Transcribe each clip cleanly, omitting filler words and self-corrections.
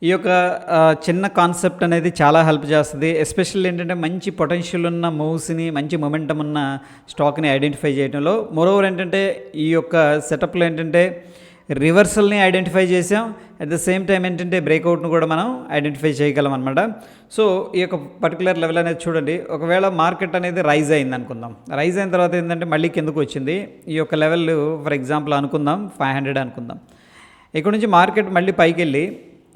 ఈ యొక్క చిన్న కాన్సెప్ట్ అనేది చాలా హెల్ప్ చేస్తది. ఎస్పెషల్లీ ఏంటంటే మంచి పొటెన్షియల్ ఉన్న మూవ్స్‌ని, మంచి మొమెంటమ్ ఉన్న స్టాక్‌ని ఐడెంటిఫై చేయడంలో. మోరోవర్ ఏంటంటే ఈ యొక్క సెటప్‌లో ఏంటంటే రివర్సల్‌ని ఐడెంటిఫై చేసాం. అట్ ద సేమ్ టైమ్ ఏంటంటే బ్రేక్అవుట్‌ని కూడా మనం ఐడెంటిఫై చేయగలం అనమాట. సో ఈ యొక్క పర్టికులర్ లెవెల్ అనేది చూడండి. ఒకవేళ మార్కెట్ అనేది రైజ్ అయింది అనుకుందాం. రైజ్ అయిన తర్వాత ఏంటంటే మళ్ళీ కిందకు వచ్చింది. ఈ యొక్క లెవెల్ ఫర్ ఎగ్జాంపుల్ అనుకుందాం 500 అనుకుందాం. ఇక్కడ నుంచి మార్కెట్ మళ్ళీ పైకెళ్ళి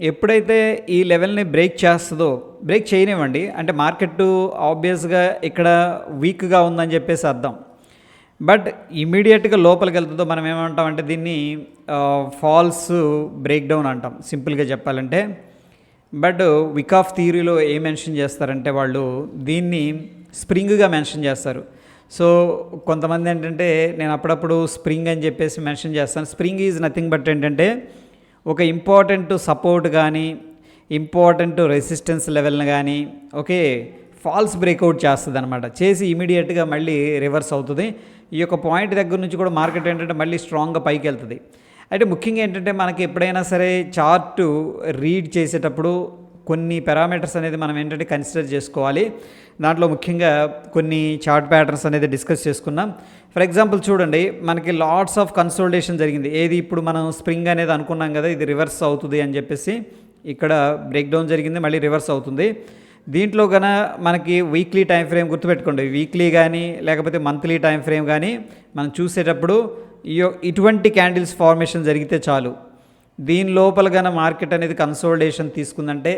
ఎప్పుడైతే ఈ లెవెల్ని బ్రేక్ చేస్తుందో, బ్రేక్ చేయనివ్వండి, అంటే మార్కెట్ ఆబ్వియస్గా ఇక్కడ వీక్గా ఉందని చెప్పేసి అర్థం. బట్ ఇమీడియట్గా లోపలికి వెళ్తుందో మనం ఏమంటామంటే దీన్ని ఫాల్స్ బ్రేక్ డౌన్ అంటాం సింపుల్గా చెప్పాలంటే. బట్ విక్ ఆఫ్ థియరీలో ఏం మెన్షన్ చేస్తారంటే వాళ్ళు దీన్ని స్ప్రింగ్గా మెన్షన్ చేస్తారు. సో కొంతమంది ఏంటంటే నేను అప్పుడప్పుడు స్ప్రింగ్ అని చెప్పేసి మెన్షన్ చేస్తాను. స్ప్రింగ్ ఈజ్ నథింగ్ బట్ ఏంటంటే ఒక ఇంపార్టెంట్ సపోర్ట్ కానీ, ఇంపార్టెంట్ రెసిస్టెన్స్ లెవెల్ని కానీ ఫాల్స్ బ్రేక్అవుట్ చేస్తుంది అనమాట. చేసి ఇమీడియట్గా మళ్ళీ రివర్స్ అవుతుంది. ఈ యొక్క పాయింట్ దగ్గర నుంచి కూడా మార్కెట్ ఏంటంటే మళ్ళీ స్ట్రాంగ్గా పైకి వెళ్తుంది. అయితే ముఖ్యంగా ఏంటంటే మనకి ఎప్పుడైనా సరే చార్ట్ రీడ్ చేసేటప్పుడు కొన్ని పారామీటర్స్ అనేది మనం ఏంటంటే కన్సిడర్ చేసుకోవాలి. దాంట్లో ముఖ్యంగా కొన్ని చార్ట్ ప్యాటర్న్స్ అనేది డిస్కస్ చేసుకున్నాం. ఫర్ ఎగ్జాంపుల్ చూడండి, మనకి లాట్స్ ఆఫ్ కన్సోలిడేషన్ జరిగింది. ఏది ఇప్పుడు మనం స్ప్రింగ్ అనేది అనుకున్నాం కదా, ఇది రివర్స్ అవుతుంది అని చెప్పేసి ఇక్కడ బ్రేక్ డౌన్ జరిగింది, మళ్ళీ రివర్స్ అవుతుంది. దీంట్లో మనకి వీక్లీ టైం ఫ్రేమ్ గుర్తుపెట్టుకోండి. వీక్లీ కానీ లేకపోతే మంత్లీ టైం ఫ్రేమ్ కానీ మనం చూసేటప్పుడు ఇటువంటి క్యాండిల్స్ ఫార్మేషన్ జరిగితే చాలు. దీని లోపల మార్కెట్ అనేది కన్సోలిడేషన్ తీసుకుందంటే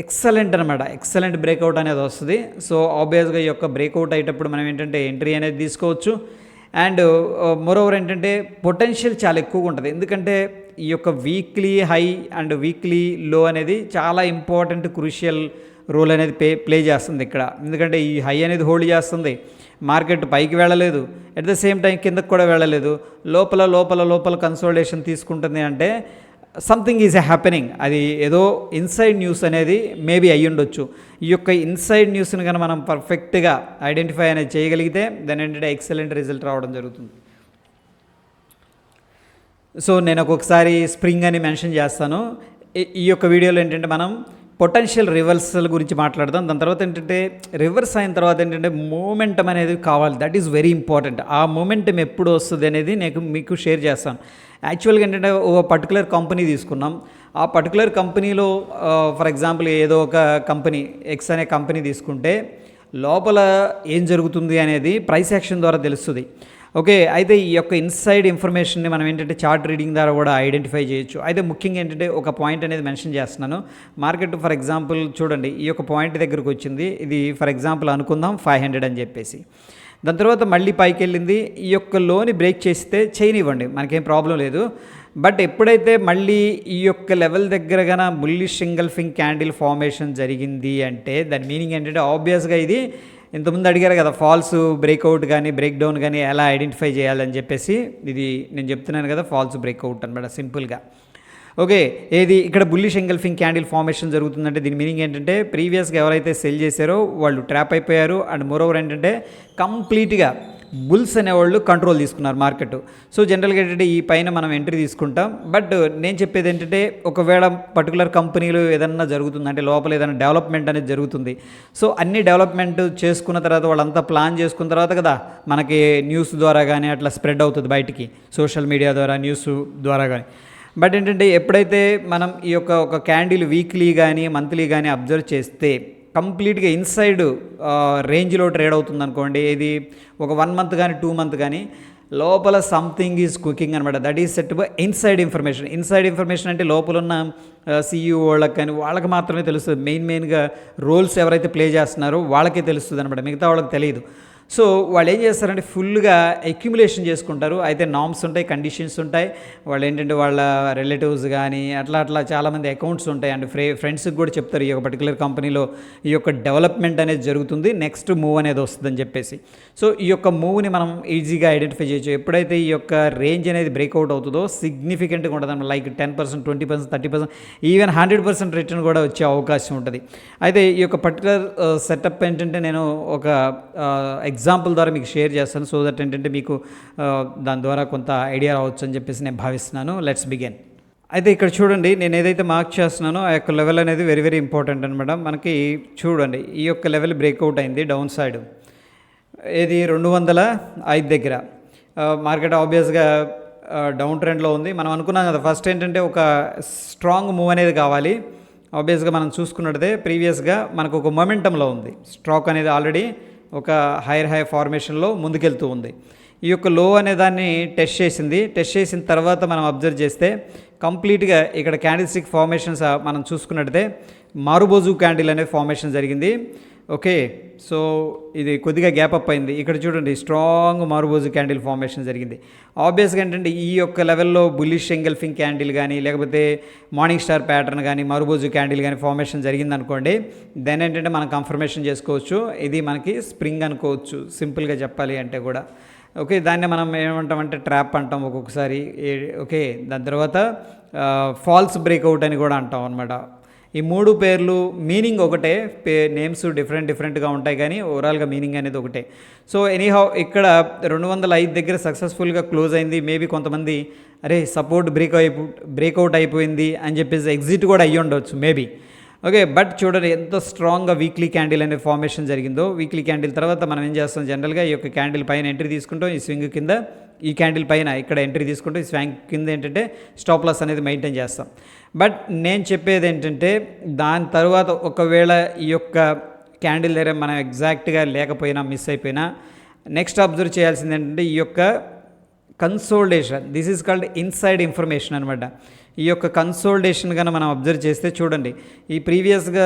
ఎక్సలెంట్ అనమాట, ఎక్సలెంట్ బ్రేక్అవుట్ అనేది వస్తుంది. సో ఆబ్వియస్గా ఈ యొక్క బ్రేక్అవుట్ అయ్యేటప్పుడు మనం ఏంటంటే ఎంట్రీ అనేది తీసుకోవచ్చు. అండ్ మోరోవర్ ఏంటంటే పొటెన్షియల్ చాలా ఎక్కువగా ఉంటుంది. ఎందుకంటే ఈ యొక్క వీక్లీ హై అండ్ వీక్లీ లో అనేది చాలా ఇంపార్టెంట్ క్రూషియల్ రోల్ అనేది ప్లే చేస్తుంది ఇక్కడ. ఎందుకంటే ఈ హై అనేది హోల్డ్ చేస్తుంది, మార్కెట్ పైకి వెళ్ళలేదు, అట్ ద సేమ్ టైం కిందకు కూడా వెళ్ళలేదు, లోపల కన్సోలిడేషన్ తీసుకుంటుంది. అంటే సంథింగ్ ఈజ్ హ్యాపెనింగ్. అది ఏదో ఇన్సైడ్ న్యూస్ అనేది మేబీ అయ్యి ఉండొచ్చు. ఈ యొక్క ఇన్సైడ్ న్యూస్ని కానీ మనం పర్ఫెక్ట్గా ఐడెంటిఫై అనేది చేయగలిగితే దాని ఏంటంటే ఎక్సలెంట్ రిజల్ట్ రావడం జరుగుతుంది. సో నేను ఒక్కొక్కసారి స్ప్రింగ్ అని మెన్షన్ చేస్తాను. ఈ యొక్క వీడియోలో ఏంటంటే మనం పొటెన్షియల్ రివర్సల్ గురించి మాట్లాడదాం. దాని తర్వాత ఏంటంటే రివర్స్ అయిన తర్వాత ఏంటంటే మూమెంటం అనేది కావాలి. That is very important. ఆ మూమెంటం ఎప్పుడు వస్తుంది అనేది నేను మీకు షేర్ చేస్తాను. యాక్చువల్గా ఏంటంటే ఒక పర్టికులర్ కంపెనీ తీసుకున్నాం. ఆ పర్టికులర్ కంపెనీలో ఫర్ ఎగ్జాంపుల్ ఏదో ఒక కంపెనీ ఎక్స్ అనే కంపెనీ తీసుకుంటే లోపల ఏం జరుగుతుంది అనేది ప్రైస్ యాక్షన్ ద్వారా తెలుస్తుంది. అయితే ఈ యొక్క ఇన్సైడ్ ఇన్ఫర్మేషన్ని మనం ఏంటంటే చార్ట్ రీడింగ్ ద్వారా కూడా ఐడెంటిఫై చేయొచ్చు. అయితే ముఖ్యంగా ఏంటంటే ఒక పాయింట్ అనేది మెన్షన్ చేస్తున్నాను. మార్కెట్ ఫర్ ఎగ్జాంపుల్ చూడండి, ఈ యొక్క పాయింట్ దగ్గరకు వచ్చింది. ఇది ఫర్ ఎగ్జాంపుల్ అనుకుందాం 500 అని చెప్పేసి. దాని తర్వాత మళ్ళీ పైకి వెళ్ళింది. ఈ యొక్క లోని బ్రేక్ చేస్తే చేయనివ్వండి, మనకేం ప్రాబ్లం లేదు. బట్ ఎప్పుడైతే మళ్ళీ ఈ యొక్క లెవెల్ దగ్గర బుల్లిష్ సింగల్ఫింగ్ క్యాండిల్ ఫార్మేషన్ జరిగింది అంటే దాని మీనింగ్ ఏంటంటే ఆబ్వియస్గా ఇది ఇంతకుముందు అడిగారు కదా, ఫాల్స్ బ్రేక్అవుట్ కానీ బ్రేక్ డౌన్ కానీ ఎలా ఐడెంటిఫై చేయాలని చెప్పేసి. ఇది నేను చెప్తున్నాను కదా, ఫాల్స్ బ్రేక్అవుట్ అనమాట సింపుల్గా. ఏది ఇక్కడ బుల్లిష్ ఎంగల్ఫింగ్ క్యాండిల్ ఫార్మేషన్ జరుగుతుందంటే దీని మీనింగ్ ఏంటంటే ప్రీవియస్గా ఎవరైతే సెల్ చేశారో వాళ్ళు ట్రాప్ అయిపోయారు. అండ్ మోరోవర్ ఏంటంటే కంప్లీట్గా బుల్స్ అనేవాళ్ళు కంట్రోల్ తీసుకున్నారు మార్కెట్. సో జనరల్గా ఏంటంటే ఈ పైన మనం ఎంట్రీ తీసుకుంటాం. బట్ నేను చెప్పేది ఏంటంటే ఒకవేళ పర్టికులర్ కంపెనీలు ఏదన్నా జరుగుతుంది అంటే లోపల ఏదైనా డెవలప్మెంట్ అనేది జరుగుతుంది. సో అన్ని డెవలప్మెంట్ చేసుకున్న తర్వాత వాళ్ళంతా ప్లాన్ చేసుకున్న తర్వాత కదా మనకి న్యూస్ ద్వారా కానీ అట్లా స్ప్రెడ్ అవుతుంది బయటికి, సోషల్ మీడియా ద్వారా, న్యూస్ ద్వారా కానీ. బట్ ఏంటంటే ఎప్పుడైతే మనం ఈ యొక్క ఒక క్యాండిల్ వీక్లీ కానీ మంత్లీ కానీ అబ్జర్వ్ చేస్తే కంప్లీట్గా ఇన్సైడ్ రేంజ్లో ట్రేడ్ అవుతుంది అనుకోండి. ఇది ఒక 1 మంత్ కానీ 2 మంత్ కానీ లోపల సంథింగ్ ఈజ్ కుకింగ్ అనమాట. That is set by inside information. Inside information అంటే లోపల ఉన్న CEO వాళ్ళకి కానీ వాళ్ళకి మాత్రమే తెలుస్తుంది. మెయిన్గా రోల్స్ ఎవరైతే ప్లే చేస్తున్నారో వాళ్ళకే తెలుస్తుంది అనమాట, మిగతా వాళ్ళకి తెలియదు. సో వాళ్ళు ఏం చేస్తారంటే ఫుల్గా అక్యుములేషన్ చేసుకుంటారు. అయితే నామ్స్ ఉంటాయి, కండిషన్స్ ఉంటాయి. వాళ్ళు ఏంటంటే వాళ్ళ రిలేటివ్స్ కానీ అట్లా చాలామంది అకౌంట్స్ ఉంటాయి. అండ్ ఫ్రెండ్స్కి కూడా చెప్తారు ఈ యొక్క పర్టికులర్ కంపెనీలో ఈ యొక్క డెవలప్మెంట్ అనేది జరుగుతుంది, నెక్స్ట్ మూవ్ అనేది వస్తుందని చెప్పేసి. సో ఈ యొక్క మూవ్ని మనం ఈజీగా ఐడెంటిఫై చేయొచ్చు. ఎప్పుడైతే ఈ యొక్క రేంజ్ అనేది బ్రేక్అవుట్ అవుతుందో సిగ్నిఫికెంట్గా ఉంటుంది. లైక్ 10%, 20%, 30%, ఈవెన్ 100% రిటర్న్ కూడా వచ్చే అవకాశం ఉంటుంది. అయితే ఈ యొక్క పర్టికులర్ సెటప్ ఏంటంటే నేను ఒక ఎగ్జాంపుల్ ద్వారా మీకు షేర్ చేస్తాను. సో దట్ ఏంటంటే మీకు దాని ద్వారా కొంత ఐడియా రావచ్చు అని చెప్పేసి నేను భావిస్తున్నాను. Let's begin. అయితే ఇక్కడ చూడండి, నేను ఏదైతే మార్క్ చేస్తున్నానో ఆ యొక్క లెవెల్ అనేది వెరీ వెరీ ఇంపార్టెంట్ అనమాట. మనకి చూడండి, ఈ యొక్క లెవెల్ బ్రేక్అవుట్ అయింది డౌన్ సైడ్, ఏది 205 దగ్గర. మార్కెట్ ఆబ్వియస్గా డౌన్ ట్రెండ్లో ఉంది. మనం అనుకున్నాం కదా, ఫస్ట్ ఏంటంటే ఒక స్ట్రాంగ్ మూవ్ అనేది కావాలి. ఆబ్వియస్గా మనం చూసుకున్నట్టే ప్రీవియస్గా మనకు ఒక మొమెంటంలో ఉంది. స్టాక్ అనేది ఆల్రెడీ ఒక హైర్ హై ఫార్మేషన్లో ముందుకెళ్తూ ఉంది. ఈ యొక్క లో అనే దాన్ని టెస్ట్ చేసింది. టెస్ట్ చేసిన తర్వాత మనం అబ్జర్వ్ చేస్తే కంప్లీట్గా ఇక్కడ క్యాండిల్ స్టిక్ ఫార్మేషన్స్ మనం చూసుకున్నట్టే మారుబోజు క్యాండిల్ అనే ఫార్మేషన్ జరిగింది. ఓకే, సో ఇది కొద్దిగా గ్యాప్ అప్ అయింది. ఇక్కడ చూడండి, స్ట్రాంగ్ మారుబోజు క్యాండిల్ ఫార్మేషన్ జరిగింది. ఆబ్వియస్గా ఏంటంటే ఈ యొక్క లెవెల్లో బుల్లిష్ ఎంగల్ఫింగ్ క్యాండిల్ కానీ, లేకపోతే మార్నింగ్ స్టార్ ప్యాటర్న్ కానీ, మారుబోజు క్యాండిల్ కానీ ఫార్మేషన్ జరిగింది అనుకోండి, దెన్ ఏంటంటే మనం కన్ఫర్మేషన్ చేసుకోవచ్చు, ఇది మనకి స్ప్రింగ్ అనుకోవచ్చు సింపుల్గా చెప్పాలి అంటే కూడా. ఓకే, దాన్ని మనం ఏమంటామంటే ట్రాప్ అంటాం ఒక్కొక్కసారి. ఓకే, దాని తర్వాత ఫాల్స్ బ్రేక్అవుట్ అని కూడా అంటాం అనమాట. ఈ మూడు పేర్లు మీనింగ్ ఒకటే, నేమ్స్ డిఫరెంట్గా ఉంటాయి కానీ ఓవరాల్గా మీనింగ్ అనేది ఒకటే. సో ఎనీహౌ ఇక్కడ 205 దగ్గర సక్సెస్ఫుల్గా క్లోజ్ అయింది. మేబీ కొంతమంది అరే సపోర్ట్ బ్రేక్అవుట్ అయిపోయింది అని చెప్పేసి ఎగ్జిట్ కూడా అయ్యి ఉండవచ్చు మేబీ. ఓకే, బట్ చూడండి ఎంత స్ట్రాంగ్గా వీక్లీ క్యాండిల్ అనే ఫార్మేషన్ జరిగిందో. వీక్లీ క్యాండిల్ తర్వాత మనం ఏం చేస్తాం, జనరల్గా ఈ యొక్క క్యాండిల్ పైన ఎంట్రీ తీసుకుంటాం, ఈ స్వింగ్ కింద ఈ క్యాండిల్ పైన ఇక్కడ ఎంట్రీ తీసుకుంటూ ఈ స్వాంగ్ కింద ఏంటంటే స్టాప్ లాస్ అనేది మెయింటైన్ చేస్తాం. బట్ నేను చెప్పేది ఏంటంటే దాని తర్వాత ఒకవేళ ఈ యొక్క క్యాండిల్ దగ్గర మనం ఎగ్జాక్ట్గా లేకపోయినా మిస్ అయిపోయినా నెక్స్ట్ అబ్జర్వ్ చేయాల్సింది ఏంటంటే ఈ యొక్క consolidation. This is called inside information అనమాట. ఈ యొక్క కన్సోల్డేషన్ కన్నా మనం అబ్జర్వ్ చేస్తే చూడండి, ఈ ప్రీవియస్గా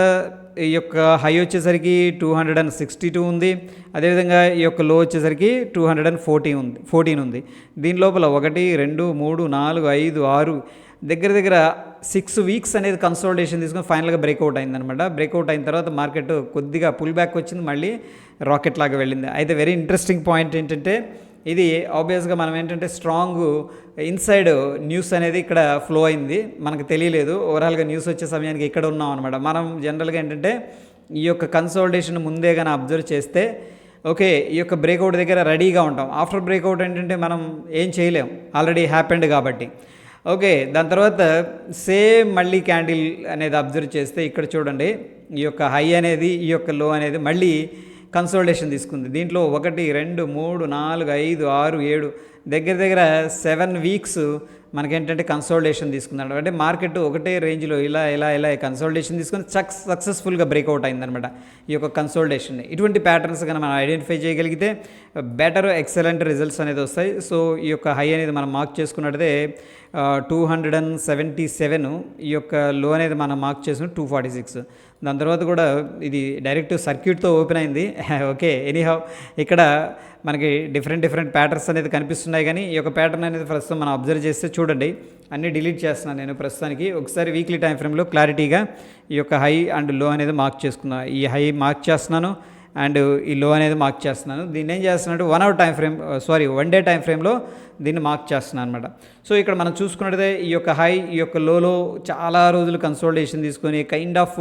ఈ యొక్క హై వచ్చేసరికి 262 ఉంది, అదేవిధంగా ఈ యొక్క లో వచ్చేసరికి 214 ఉంది. దీని లోపల 1 2 3 4 5 6 దగ్గర 6 వీక్స్ అనేది కన్సోల్డేషన్ తీసుకుని ఫైనల్గా బ్రేక్అవుట్ అయిందనమాట. బ్రేక్అవుట్ అయిన తర్వాత మార్కెట్ కొద్దిగా పుల్ బ్యాక్ వచ్చింది, మళ్ళీ రాకెట్ లాగా వెళ్ళింది. అయితే వెరీ ఇంట్రెస్టింగ్ పాయింట్ ఏంటంటే ఇది ఆబ్వియస్గా మనం ఏంటంటే స్ట్రాంగ్ ఇన్సైడ్ న్యూస్ అనేది ఇక్కడ ఫ్లో అయింది, మనకు తెలియలేదు. ఓవరాల్గా న్యూస్ వచ్చే సమయానికి ఇక్కడ ఉన్నాం అనమాట. మనం జనరల్గా ఏంటంటే ఈ యొక్క కన్సోల్డేషన్ ముందే కానీ అబ్జర్వ్ చేస్తే ఓకే ఈ యొక్క బ్రేక్అవుట్ దగ్గర రెడీగా ఉంటాం. ఆఫ్టర్ బ్రేక్అవుట్ ఏంటంటే మనం ఏం చేయలేం, ఆల్రెడీ హ్యాపెండ్ కాబట్టి. ఓకే, దాని తర్వాత సేమ్ మళ్ళీ క్యాండిల్ అనేది అబ్జర్వ్ చేస్తే ఇక్కడ చూడండి, ఈ యొక్క హై అనేది ఈ యొక్క లో అనేది మళ్ళీ కన్సోల్డేషన్ తీసుకుంది. దీంట్లో 1 2 3 4 5 6 7 దగ్గర 7 వీక్స్ మనకేంటంటే కన్సోల్డేషన్ తీసుకుందాం. అంటే మార్కెట్ ఒకటే రేంజ్లో ఇలా కన్సోల్డేషన్ తీసుకుని సక్సెస్ఫుల్గా బ్రేక్అవుట్ అయిందనమాట ఈ యొక్క కన్సోల్డేషన్. ఇటువంటి ప్యాటర్న్స్ కనుక మనం ఐడెంటిఫై చేయగలిగితే బెటర్ ఎక్సలెంట్ రిజల్ట్స్ అనేది వస్తాయి. సో ఈ యొక్క హై అనేది మనం మార్క్ చేసుకున్నట్టే 277, ఈ యొక్క లో అనేది మనం మార్క్ చేసుకుని 246. దాని తర్వాత కూడా ఇది డైరెక్ట్ సర్క్యూట్తో ఓపెన్ అయింది. ఓకే, ఎనీహౌ ఇక్కడ మనకి డిఫరెంట్ ప్యాటర్న్స్ అనేది కనిపిస్తున్నాయి, కానీ ఈ యొక్క ప్యాటర్న్ అనేది ప్రస్తుతం మనం అబ్జర్వ్ చేస్తే చూడండి, అన్నీ డిలీట్ చేస్తున్నాను నేను ప్రస్తుతానికి. ఒకసారి వీక్లీ టైం ఫ్రేమ్లో క్లారిటీగా ఈ యొక్క హై అండ్ లో అనేది మార్క్ చేసుకున్నాను. ఈ హై మార్క్ చేస్తున్నాను అండ్ ఈ లో అనేది మార్క్ చేస్తున్నాను. దీన్ని ఏం చేస్తున్నాడు, 1 డే టైం ఫ్రేమ్లో దీన్ని మార్క్ చేస్తున్నాను అనమాట. సో ఇక్కడ మనం చూసుకున్నట్లయితే ఈ యొక్క హై ఈ యొక్క లోలో చాలా రోజులు కన్సోల్డేషన్ తీసుకొని కైండ్ ఆఫ్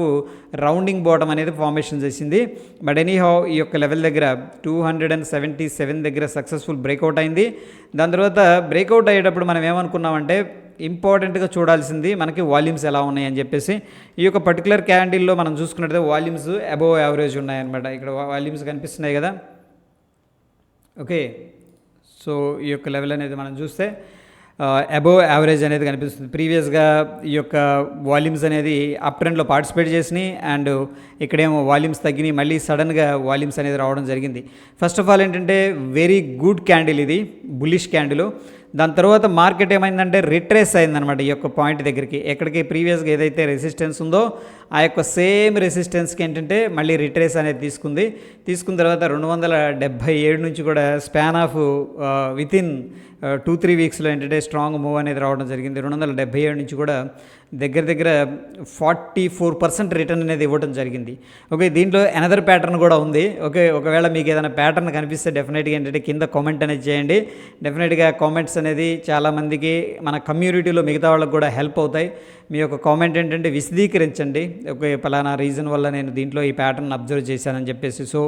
రౌండింగ్ బాటమ్ అనేది ఫార్మేషన్ చేసింది. బట్ ఎనీహౌ ఈ యొక్క లెవెల్ దగ్గర 277 దగ్గర సక్సెస్ఫుల్ బ్రేక్అవుట్ అయింది. దాని తర్వాత బ్రేక్అవుట్ అయ్యేటప్పుడు మనం ఏమనుకున్నామంటే ఇంపార్టెంట్గా చూడాల్సింది మనకి వాల్యూమ్స్ ఎలా ఉన్నాయి అని చెప్పేసి. ఈ యొక్క పర్టికులర్ క్యాండిల్లో మనం చూసుకున్నట్లయితే వాల్యూమ్స్ అబోవ్ యావరేజ్ ఉన్నాయన్నమాట. ఇక్కడ వాల్యూమ్స్ కనిపిస్తున్నాయి కదా. ఓకే, సో ఈ యొక్క లెవెల్ అనేది మనం చూస్తే అబోవ్ యావరేజ్ అనేది కనిపిస్తుంది. ప్రీవియస్గా ఈ యొక్క వాల్యూమ్స్ అనేది అప్ ట్రెండ్లో పార్టిసిపేట్ చేసినాయి అండ్ ఇక్కడేమో వాల్యూమ్స్ తగ్గినాయి, మళ్ళీ సడన్గా వాల్యూమ్స్ అనేది రావడం జరిగింది. ఫస్ట్ ఆఫ్ ఆల్ ఏంటంటే వెరీ గుడ్ క్యాండిల్, ఇది బుల్లిష్ క్యాండిల్. దాని తర్వాత మార్కెట్ ఏమైందంటే రిట్రేస్ అయిందనమాట ఈ యొక్క పాయింట్ దగ్గరికి. ఎక్కడికి ప్రీవియస్గా ఏదైతే రెసిస్టెన్స్ ఉందో ఆ యొక్క సేమ్ రెసిస్టెన్స్కి ఏంటంటే మళ్ళీ రిట్రేస్ అనేది తీసుకున్న తర్వాత 277 నుంచి కూడా స్పాన్ ఆఫ్ వితిన్ 2-3 వీక్స్లో ఏంటంటే స్ట్రాంగ్ మూవ్ అనేది రావడం జరిగింది. 277 నుంచి కూడా దగ్గర 44% రిటర్న్ అనేది ఇవ్వడం జరిగింది. ఓకే, దీంట్లో అనదర్ ప్యాటర్న్ కూడా ఉంది. ఓకే, ఒకవేళ మీకు ఏదైనా ప్యాటర్న్ కనిపిస్తే డెఫినెట్గా ఏంటంటే కింద కామెంట్ అనేది చేయండి. డెఫినెట్గా కామెంట్స్ అనేది చాలామందికి మన కమ్యూనిటీలో మిగతా వాళ్ళకి కూడా హెల్ప్ అవుతాయి. మీ యొక్క కామెంట్ ఏంటంటే విశదీకరించండి, ఓకే పలానా రీజన్ వల్ల నేను దీంట్లో ఈ ప్యాటర్న్ అబ్జర్వ్ చేశానని చెప్పేసి. సో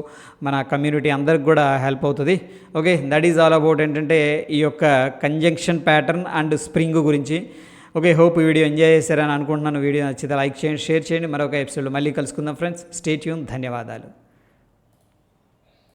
మన కమ్యూనిటీ అందరికి కూడా హెల్ప్ అవుతుంది. Okay, that is all about ఏంటంటే ఈ యొక్క కంజంక్షన్ ప్యాటర్న్ అండ్ స్ప్రింగ్ గురించి. ఓకే, హోప్ ఈ వీడియో ఎంజాయ్ చేశారని అనుకుంటున్నాను. వీడియో నచ్చితే లైక్ చేయండి, షేర్ చేయండి. మరొక ఎపిసోడ్లో మళ్ళీ కలుసుకుందాం ఫ్రెండ్స్. Stay tune. ధన్యవాదాలు.